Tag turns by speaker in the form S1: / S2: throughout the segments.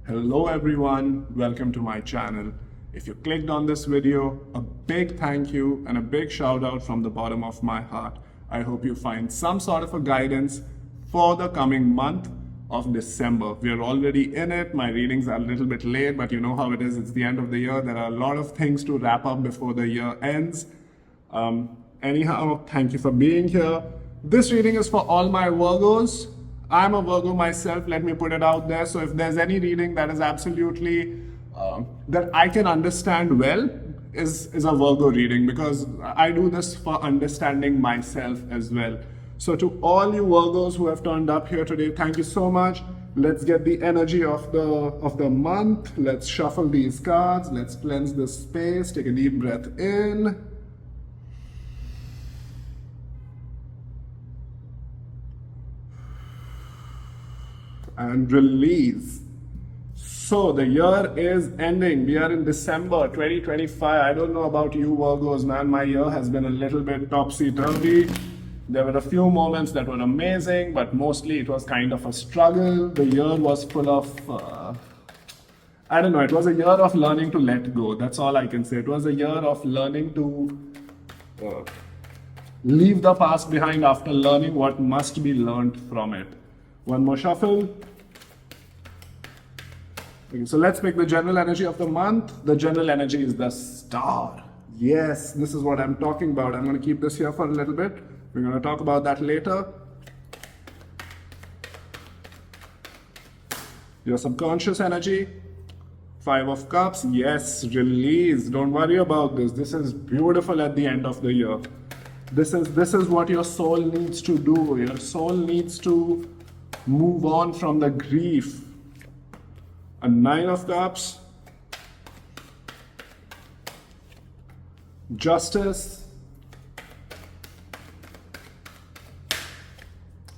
S1: Hello everyone, welcome to my channel. If you clicked on this video, a big thank you and a big shout out from the bottom of my heart. I hope you find some sort of a guidance for the coming month of December. We are already in it. My readings are a little bit late, but you know how it is. It's the end of the year. There are a lot of things to wrap up before the year ends. Anyhow, thank you for being here. This reading is for all my Virgos. I'm a Virgo myself, let me put it out there. So if there's any reading that is absolutely, that I can understand well, is a Virgo reading, because I do this for understanding myself as well. So to all you Virgos who have turned up here today, thank you so much. Let's get the energy of the month. Let's shuffle these cards. Let's cleanse this space. Take a deep breath in. And release. So the year is ending. We are in December 2025. I don't know about you Virgos, man. My year has been a little bit topsy-turvy. There were a few moments that were amazing, but mostly it was kind of a struggle. The year was full of, I don't know, it was a year of learning to let go. That's all I can say. It was a year of learning to leave the past behind after learning what must be learned from it. One more shuffle. Okay, so let's pick the general energy of the month. The general energy is the star. Yes, this is what I'm talking about. I'm going to keep this here for a little bit. We're going to talk about that later. Your subconscious energy. 5 of Cups. Yes, release. Don't worry about this. This is beautiful at the end of the year. This is what your soul needs to do. Your soul needs to move on from the grief. A 9 of Cups, Justice,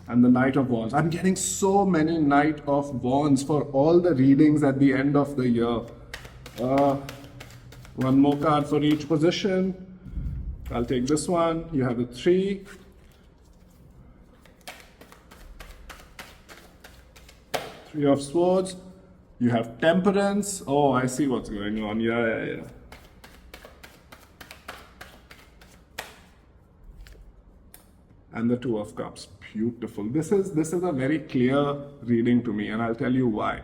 S1: and the Knight of Wands. I'm getting so many Knight of Wands for all the readings at the end of the year. One more card for each position. I'll take this one. You have a 3. Three of Swords. You have Temperance. Oh, I see what's going on. Yeah. And the 2 of Cups. Beautiful. This is a very clear reading to me, and I'll tell you why.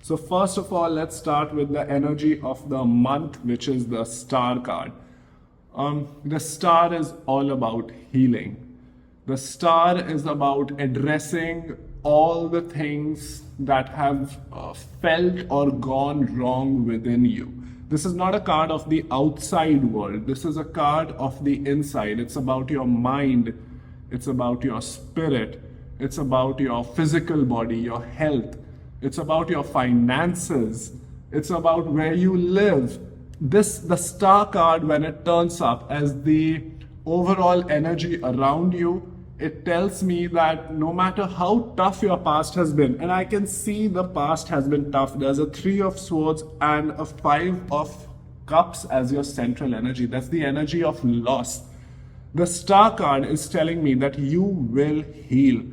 S1: So first of all, let's start with the energy of the month, which is the Star card. The Star is all about healing. The Star is about addressing all the things that have felt or gone wrong within you. This is not a card of the outside world. This is a card of the inside. It's about your mind. It's about your spirit. It's about your physical body, your health. It's about your finances. It's about where you live. The Star card, when it turns up as the overall energy around you, it tells me that no matter how tough your past has been, and I can see the past has been tough. There's a 3 of Swords and a 5 of Cups as your central energy. That's the energy of loss. The Star card is telling me that you will heal.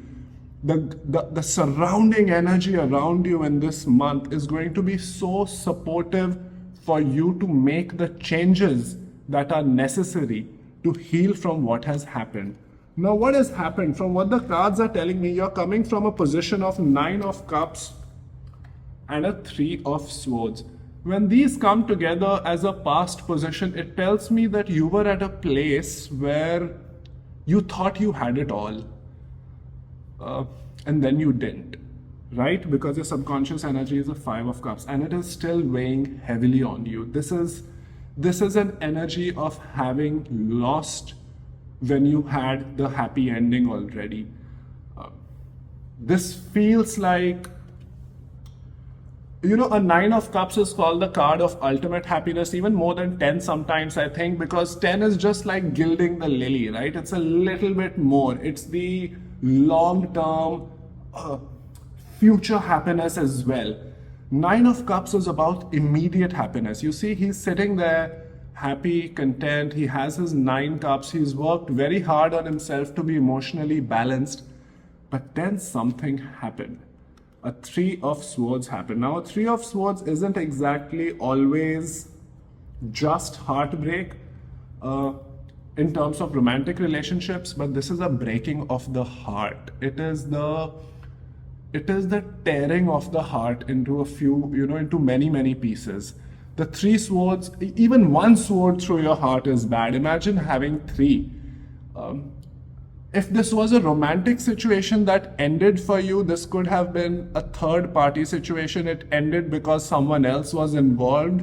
S1: The surrounding energy around you in this month is going to be so supportive for you to make the changes that are necessary to heal from what has happened. Now, what has happened? From what the cards are telling me, you're coming from a position of 9 of Cups and a 3 of Swords. When these come together as a past position, it tells me that you were at a place where you thought you had it all. And then you didn't, right? Because your subconscious energy is a 5 of Cups and it is still weighing heavily on you. This is an energy of having lost when you had the happy ending already. This feels like, you know, a 9 of Cups is called the card of ultimate happiness, even more than 10 sometimes, I think, because 10 is just like gilding the lily, right? It's a little bit more. It's the long-term future happiness as well. 9 of Cups is about immediate happiness. You see, he's sitting there happy, content. He has his 9 cups. He's worked very hard on himself to be emotionally balanced. But then something happened. a Three of Swords happened. Now, a Three of Swords isn't exactly always just heartbreak in terms of romantic relationships, but this is a breaking of the heart. It is the tearing of the heart into a few, into many pieces. The three swords, even one sword through your heart is bad. Imagine having three. If this was a romantic situation that ended for you, this could have been a third party situation. It ended because someone else was involved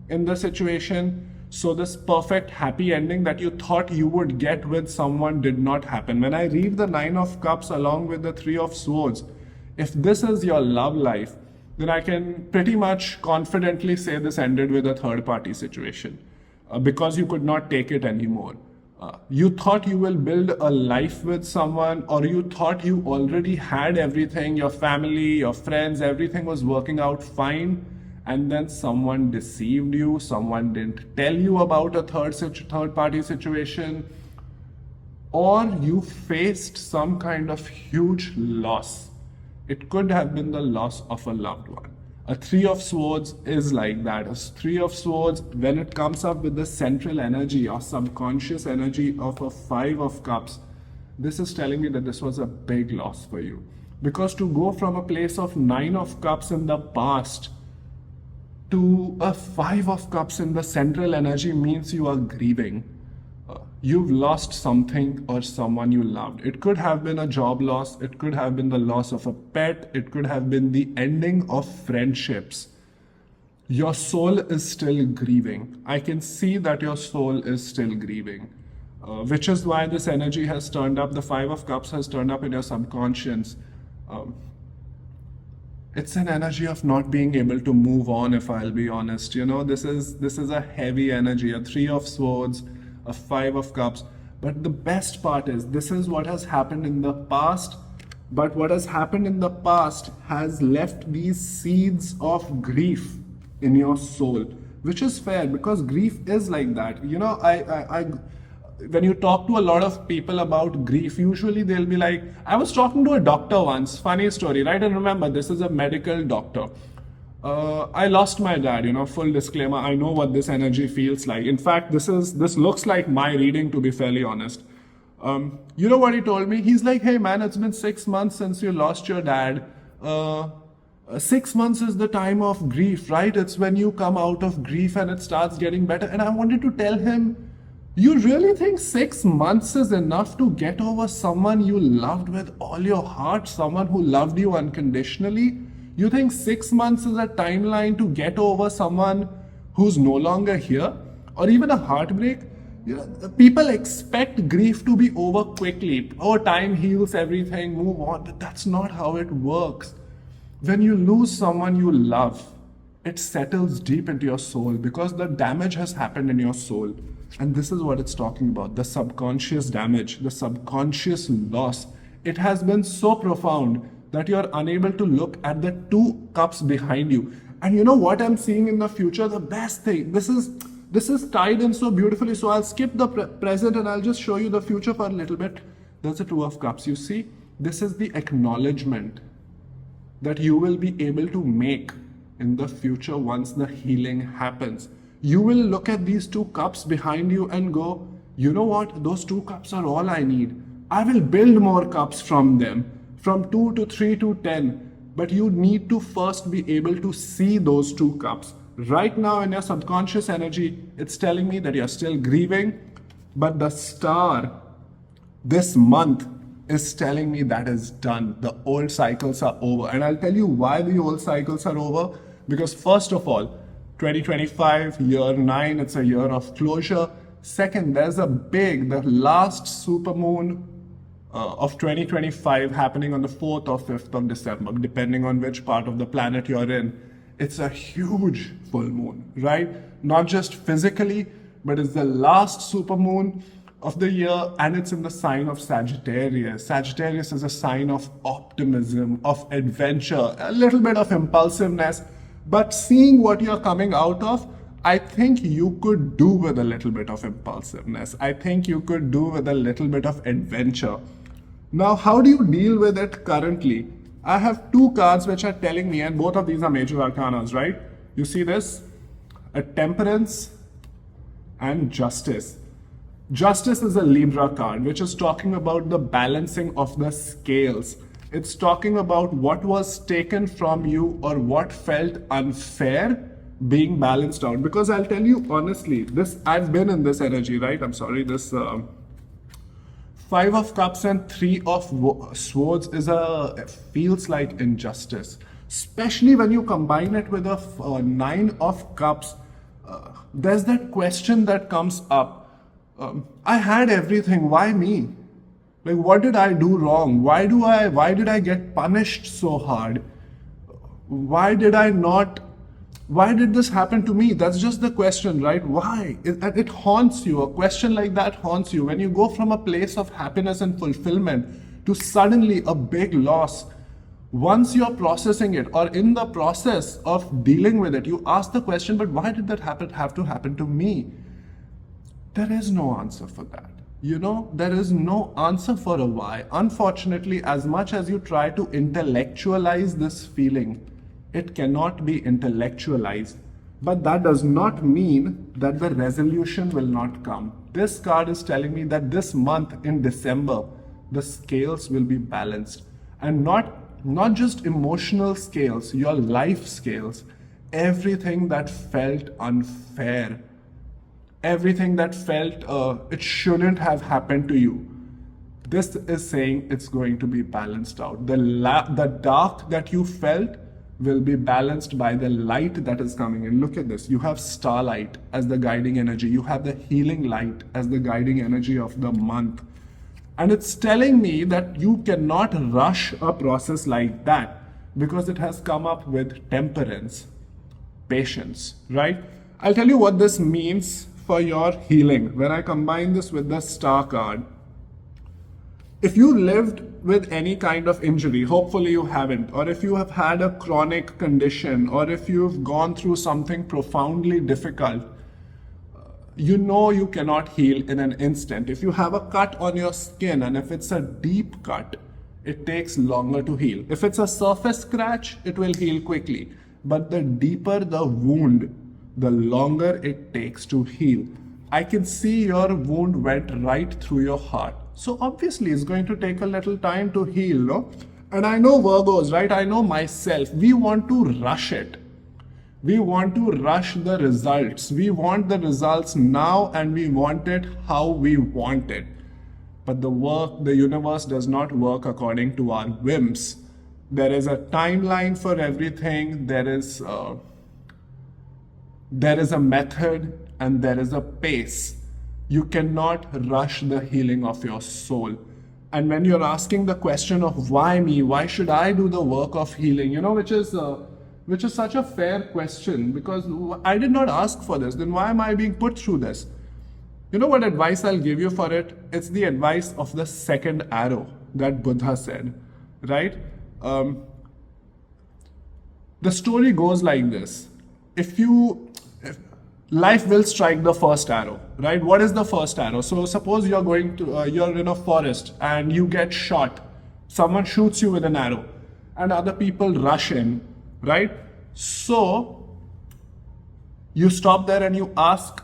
S1: in the situation. So this perfect happy ending that you thought you would get with someone did not happen. When I read the Nine of Cups along with the Three of Swords, if this is your love life, then I can pretty much confidently say this ended with a third party situation because you could not take it anymore. You thought you will build a life with someone, or you thought you already had everything, your family, your friends, everything was working out fine, and then someone deceived you, someone didn't tell you about a third party situation, or you faced some kind of huge loss. It could have been the loss of a loved one. A Three of Swords is like that. A Three of Swords, when it comes up with the central energy or subconscious energy of a Five of Cups, this is telling me that this was a big loss for you. Because to go from a place of Nine of Cups in the past to a Five of Cups in the central energy means you are grieving. You've lost something or someone you loved. It could have been a job loss, it could have been the loss of a pet, it could have been the ending of friendships. Your soul is still grieving. I can see that your soul is still grieving, which is why this energy has turned up. The Five of Cups has turned up in your subconscious. It's an energy of not being able to move on, if I'll be honest. This is a heavy energy, a Three of Swords, a Five of Cups. But the best part is, this is what has happened in the past. But what has happened in the past has left these seeds of grief in your soul, which is fair because grief is like that. When you talk to a lot of people about grief, usually they'll be like, I was talking to a doctor once, funny story, right? And remember, this is a medical doctor. I lost my dad, full disclaimer. I know what this energy feels like. In fact, this looks like my reading, to be fairly honest. You know what he told me? He's like, hey man, it's been 6 months since you lost your dad. 6 months is the time of grief, right? It's when you come out of grief and it starts getting better. And I wanted to tell him, you really think 6 months is enough to get over someone you loved with all your heart, someone who loved you unconditionally? You think 6 months is a timeline to get over someone who's no longer here? Or even a heartbreak? People expect grief to be over quickly. Oh, time heals everything, move on. But that's not how it works. When you lose someone you love, it settles deep into your soul because the damage has happened in your soul. And this is what it's talking about, the subconscious damage, the subconscious loss. It has been so profound that you're unable to look at the two cups behind you. And you know what I'm seeing in the future? The best thing. This is tied in so beautifully. So I'll skip the present and I'll just show you the future for a little bit. There's a Two of Cups. You see, this is the acknowledgement that you will be able to make in the future once the healing happens. You will look at these two cups behind you and go, you know what? Those two cups are all I need. I will build more cups from them. From 2 to 3 to 10, but you need to first be able to see those two cups. Right now in your subconscious energy, it's telling me that you're still grieving, but the star this month is telling me that is done. The old cycles are over. And I'll tell you why the old cycles are over. Because first of all, 2025, year 9, it's a year of closure. Second, there's the last supermoon of 2025 happening on the 4th or 5th of December, depending on which part of the planet you're in. It's a huge full moon, right? Not just physically, but it's the last supermoon of the year and it's in the sign of Sagittarius. Sagittarius is a sign of optimism, of adventure, a little bit of impulsiveness. But seeing what you're coming out of, I think you could do with a little bit of impulsiveness. I think you could do with a little bit of adventure. Now, how do you deal with it currently? I have two cards which are telling me, and both of these are major arcanas, right? You see this? A temperance and justice. Justice is a Libra card, which is talking about the balancing of the scales. It's talking about what was taken from you or what felt unfair being balanced out. Because I'll tell you honestly, this I've been in this energy, right? I'm sorry, this Five of Cups and Three of Swords feels like injustice, especially when you combine it with a Nine of Cups. There's that question that comes up. I had everything. Why me? Like, what did I do wrong? Why did I get punished so hard? Why did this happen to me? That's just the question, right? Why? It haunts you. A question like that haunts you. When you go from a place of happiness and fulfillment to suddenly a big loss, once you're processing it or in the process of dealing with it, you ask the question, but why did that have to happen to me? There is no answer for that. There is no answer for a why. Unfortunately, as much as you try to intellectualize this feeling, it cannot be intellectualized. But that does not mean that the resolution will not come. This card is telling me that this month in December, the scales will be balanced. And not just emotional scales, your life scales. Everything that felt unfair, everything that felt it shouldn't have happened to you, this is saying it's going to be balanced out. The dark that you felt will be balanced by the light that is coming in. Look at this. You have starlight as the guiding energy. You have the healing light as the guiding energy of the month. And it's telling me that you cannot rush a process like that because it has come up with temperance, patience, right? I'll tell you what this means for your healing. When I combine this with the Star card, if you lived with any kind of injury, hopefully you haven't, or if you have had a chronic condition, or if you've gone through something profoundly difficult, you cannot heal in an instant. If you have a cut on your skin, and if it's a deep cut, it takes longer to heal. If it's a surface scratch, it will heal quickly. But the deeper the wound, the longer it takes to heal. I can see your wound went right through your heart. So obviously it's going to take a little time to heal, no? And I know Virgos, right? I know myself. We want to rush it. We want to rush the results. We want the results now and we want it how we want it. But the universe does not work according to our whims. There is a timeline for everything. There is a method and there is a pace. You cannot rush the healing of your soul. And when you're asking the question of why me, why should I do the work of healing, which is such a fair question, because I did not ask for this, then why am I being put through this? You know what advice I'll give you for it? It's the advice of the second arrow that Buddha said, right? The story goes like this. Life will strike the first arrow, right? What is the first arrow? So suppose you're you're in a forest and you get shot. Someone shoots you with an arrow and other people rush in, right? So you stop there and you ask,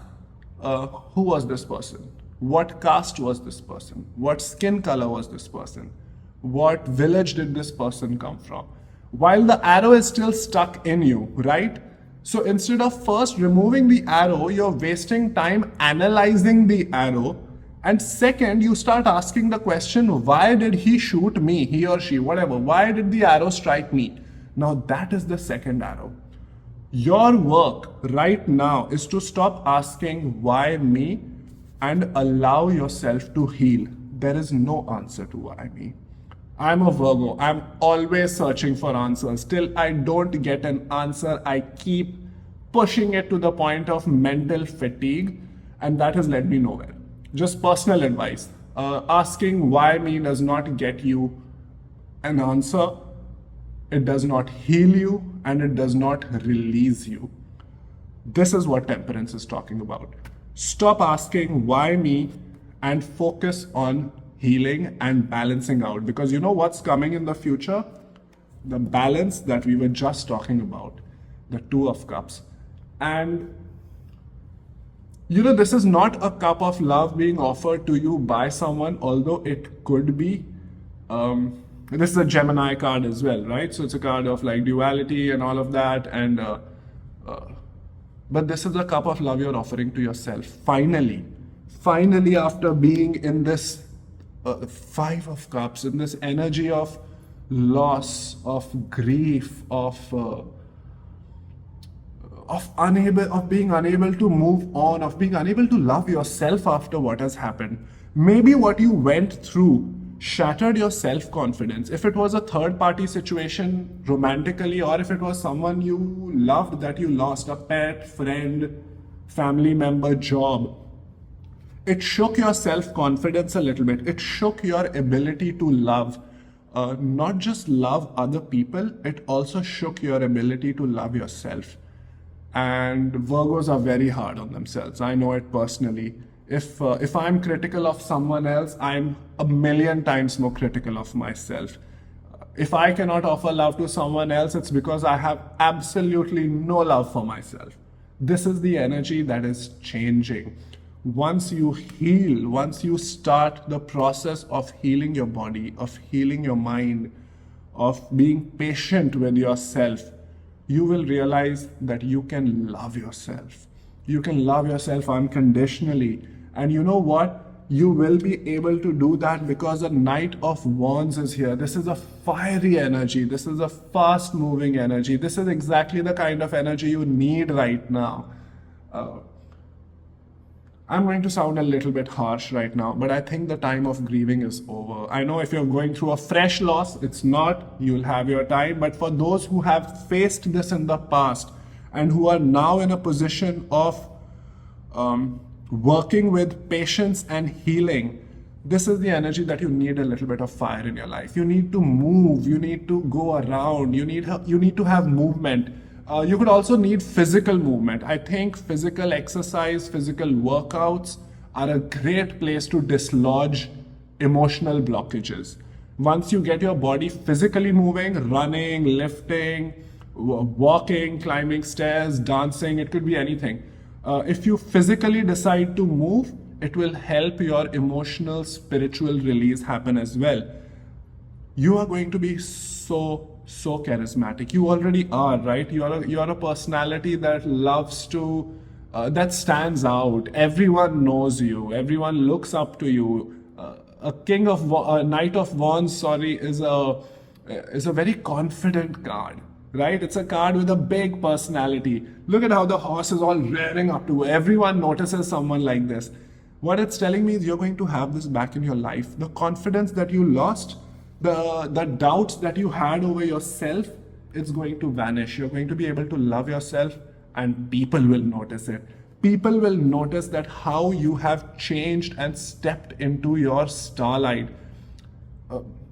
S1: who was this person? What caste was this person? What skin color was this person? What village did this person come from? While the arrow is still stuck in you, right? So instead of first removing the arrow, you're wasting time analyzing the arrow. And second, you start asking the question, why did he shoot me, he or she, whatever? Why did the arrow strike me? Now that is the second arrow. Your work right now is to stop asking why me and allow yourself to heal. There is no answer to why me. I'm a Virgo. I'm always searching for answers. Till I don't get an answer, I keep pushing it to the point of mental fatigue, and that has led me nowhere. Just personal advice. Asking why me does not get you an answer. It does not heal you, and it does not release you. This is what temperance is talking about. Stop asking why me and focus on healing and balancing out, because you know what's coming in the future? the balance that we were just talking about, the Two of Cups. And this is not a cup of love being offered to you by someone, although it could be. This is a Gemini card as well, right? So it's a card of like duality and all of that. And but this is a cup of love you're offering to yourself. Finally, after being in this Five of Cups, in this energy of loss, of grief, of being unable to move on, of being unable to love yourself after what has happened. Maybe what you went through shattered your self-confidence. If it was a third-party situation romantically, or if it was someone you loved that you lost, a pet, friend, family member, job, it shook your self-confidence a little bit. It shook your ability to love. Not just love other people, it also shook your ability to love yourself. And Virgos are very hard on themselves. I know it personally. If I'm critical of someone else, I'm a million times more critical of myself. If I cannot offer love to someone else, it's because I have absolutely no love for myself. This is the energy that is changing. Once you heal, once you start the process of healing your body, of healing your mind, of being patient with yourself, you will realize that you can love yourself. You can love yourself unconditionally. And you know what? You will be able to do that because the Knight of Wands is here. This is a fiery energy. This is a fast moving energy. This is exactly the kind of energy you need right now. I'm going to sound a little bit harsh right now, but I think the time of grieving is over. I know if you're going through a fresh loss, it's not, you'll have your time. But for those who have faced this in the past and who are now in a position of working with patience and healing, this is the energy that you need a little bit of fire in your life. You need to move, you need to go around, you need to have movement. You could also need physical movement. I think physical exercise, physical workouts are a great place to dislodge emotional blockages. Once you get your body physically moving, running, lifting, walking, climbing stairs, dancing, it could be anything. If you physically decide to move, it will help your emotional, spiritual release happen as well. You are going to be so charismatic. You already are, right? You are a personality that loves to, that stands out. Everyone knows you. Everyone looks up to you. A Knight of Wands, is a very confident card, right? It's a card with a big personality. Look at how the horse is all rearing up to. Everyone notices someone like this. What it's telling me is you're going to have this back in your life. The confidence that you lost, the doubts that you had over yourself, it's going to vanish. You're going to be able to love yourself, and people will notice it. People will notice that how you have changed and stepped into your starlight.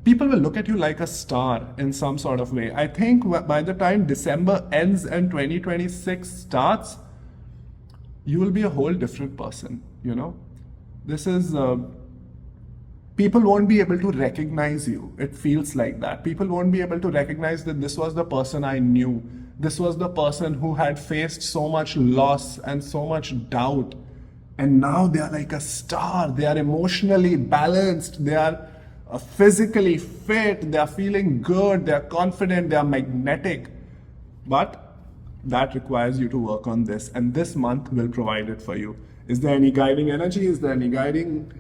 S1: People will look at you like a star in some sort of way. I think by the time December ends and 2026 starts, you will be a whole different person, This is... people won't be able to recognize you. It feels like that. People won't be able to recognize that this was the person I knew. This was the person who had faced so much loss and so much doubt. And now they are like a star. They are emotionally balanced. They are physically fit. They are feeling good. They are confident. They are magnetic. But that requires you to work on this. And this month will provide it for you. Is there any guiding energy? Is there any guiding...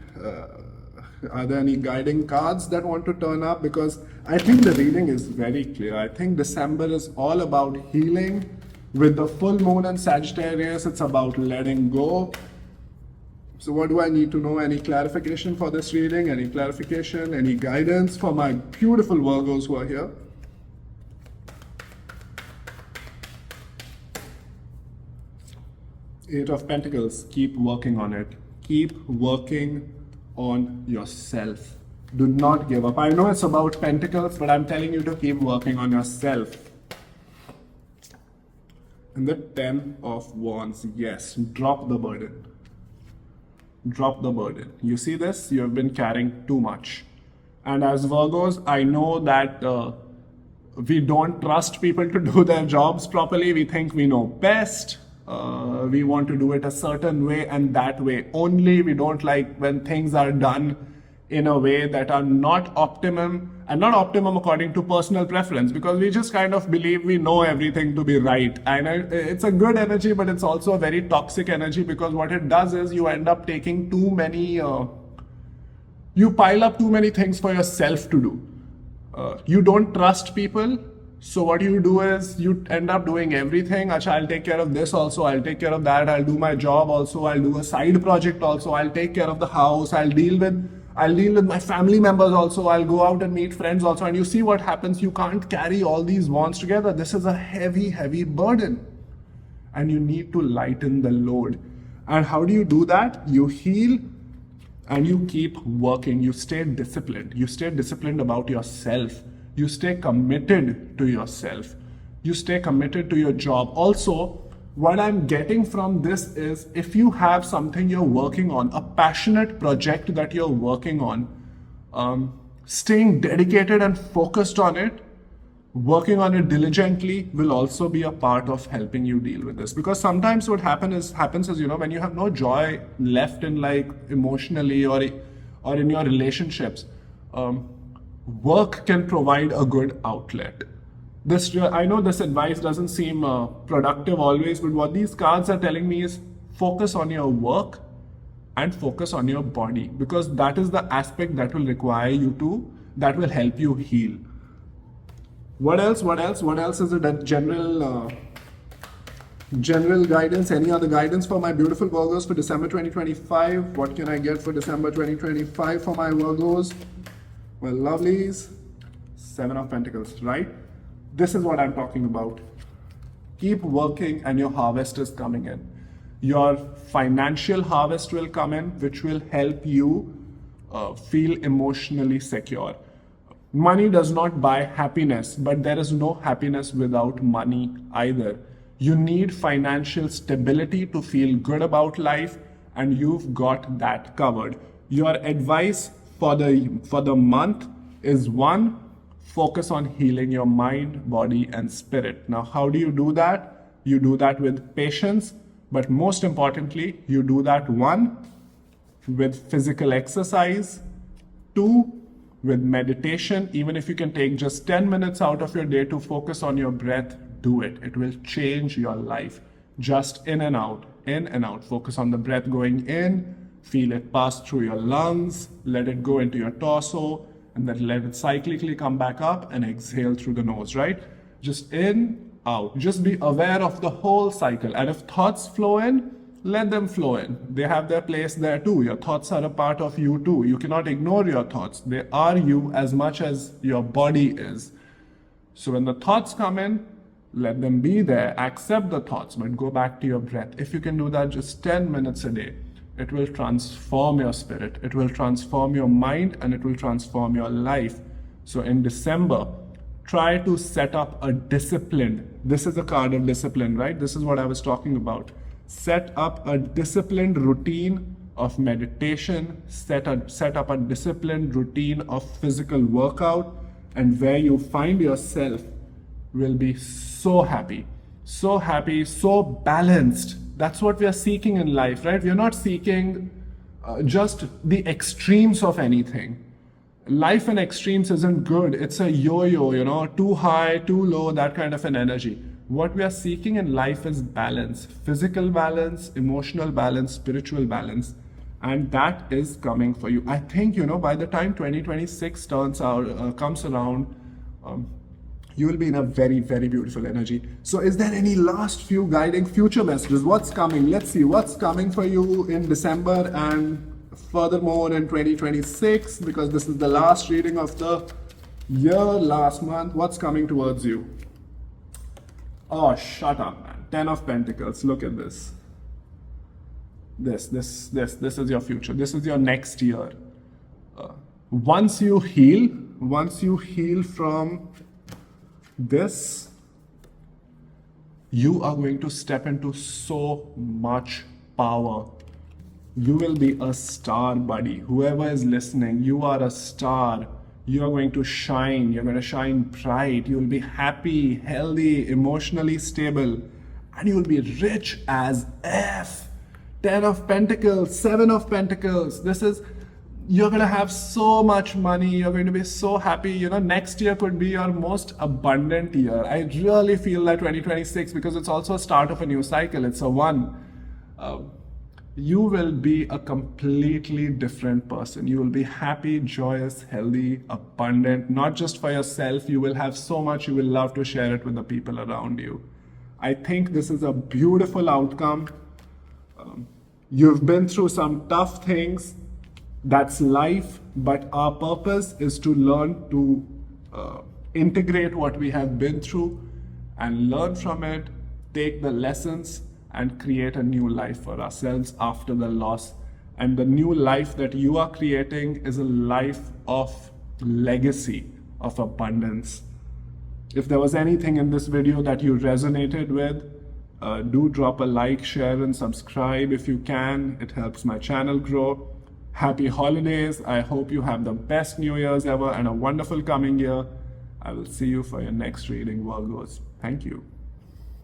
S1: Are there any guiding cards that want to turn up? Because I think the reading is very clear. I think December is all about healing. With the full moon in Sagittarius, it's about letting go. So what do I need to know? Any clarification for this reading? Any clarification? Any guidance for my beautiful Virgos who are here? Eight of Pentacles. Keep working on it. Keep working on yourself. Do not give up. I know it's about Pentacles, but I'm telling you to keep working on yourself. And the Ten of Wands. Yes, drop the burden. Drop the burden. You see this? You have been carrying too much. And as Virgos, I know that We don't trust people to do their jobs properly. We think we know best. We want to do it a certain way and that way only. We don't like when things are done in a way that are not optimum, and not optimum according to personal preference, because we just kind of believe we know everything to be right. And it's a good energy, but it's also a very toxic energy, because what it does is you end up taking too many, you pile up too many things for yourself to do. You don't trust people. So what you do is you end up doing everything. Achha, I'll take care of this also. I'll take care of that. I'll do my job also. I'll do a side project also. I'll take care of the house. I'll deal with my family members also. I'll go out and meet friends also. And you see what happens. You can't carry all these wands together. This is a heavy, heavy burden. And you need to lighten the load. And how do you do that? You heal and you keep working. You stay disciplined. You stay disciplined about yourself. You stay committed to yourself. You stay committed to your job. Also, what I'm getting from this is, if you have something you're working on, a passionate project that you're working on, staying dedicated and focused on it, working on it diligently will also be a part of helping you deal with this. Because sometimes what happens is, you know, when you have no joy left in, like, emotionally or in your relationships, work can provide a good outlet. I know this advice doesn't seem productive always, but what these cards are telling me is focus on your work and focus on your body, because that is the aspect that will require you to, that will help you heal. What else? What else is it? General guidance. Any other guidance for my beautiful Virgos for December 2025? What can I get for December 2025 for my Virgos? Well, lovelies, 7 of Pentacles, right? This is what I'm talking about. Keep working and your harvest is coming in. Your financial harvest will come in, which will help you feel emotionally secure. Money does not buy happiness, but there is no happiness without money either. You need financial stability to feel good about life, and you've got that covered. Your advice for the month is 1, focus on healing your mind, body, and spirit. Now, how do you do that? You do that with patience, but most importantly, you do that 1, with physical exercise, 2, with meditation. Even if you can take just 10 minutes out of your day to focus on your breath, do it. It will change your life. Just in and out, in and out. Focus on the breath going in, feel it pass through your lungs, let it go into your torso, and then let it cyclically come back up and exhale through the nose, right? Just in, out. Just be aware of the whole cycle. And if thoughts flow in, let them flow in. They have their place there too. Your thoughts are a part of you too. You cannot ignore your thoughts. They are you as much as your body is. So when the thoughts come in, let them be there. Accept the thoughts, but go back to your breath. If you can do that just 10 minutes a day, it will transform your spirit. It will transform your mind, and it will transform your life. So in December, try to set up a disciplined, this is a card of discipline, right? This is what I was talking about. Set up a disciplined routine of meditation, set up a disciplined routine of physical workout, and where you find yourself will be so happy, so balanced. That's what we are seeking in life, right? We are not seeking just the extremes of anything. Life in extremes isn't good. It's a yo-yo, you know, too high, too low, that kind of an energy. What we are seeking in life is balance, physical balance, emotional balance, spiritual balance, and that is coming for you. I think, you know, by the time 2026 comes around, you will be in a very, very beautiful energy. So is there any last few guiding future messages? What's coming? Let's see what's coming for you in December and furthermore in 2026, because this is the last reading of the year, last month. What's coming towards you? Oh, shut up, man. 10 of Pentacles. Look at this. This is your future. This is your next year. Once you heal from this, you are going to step into so much power. You will be a star, buddy. Whoever is listening, you are a star. you're going to shine. You're going to shine bright. You'll be happy, healthy, emotionally stable, and you'll be rich as F. 10 of Pentacles, 7 of Pentacles. You're going to have so much money. You're going to be so happy. You know, next year could be your most abundant year. I really feel that 2026, because it's also a start of a new cycle. It's a one. You will be a completely different person. You will be happy, joyous, healthy, abundant, not just for yourself. You will have so much, you will love to share it with the people around you. I think this is a beautiful outcome. You've been through some tough things. That's life, but our purpose is to learn to integrate what we have been through and learn from it, take the lessons, and create a new life for ourselves after the loss. And the new life that you are creating is a life of legacy, of abundance. If there was anything in this video that you resonated with, do drop a like, share, and subscribe if you can. It helps my channel grow. Happy holidays. I hope you have the best New Year's ever and a wonderful coming year. I will see you for your next reading, Virgos. Thank you.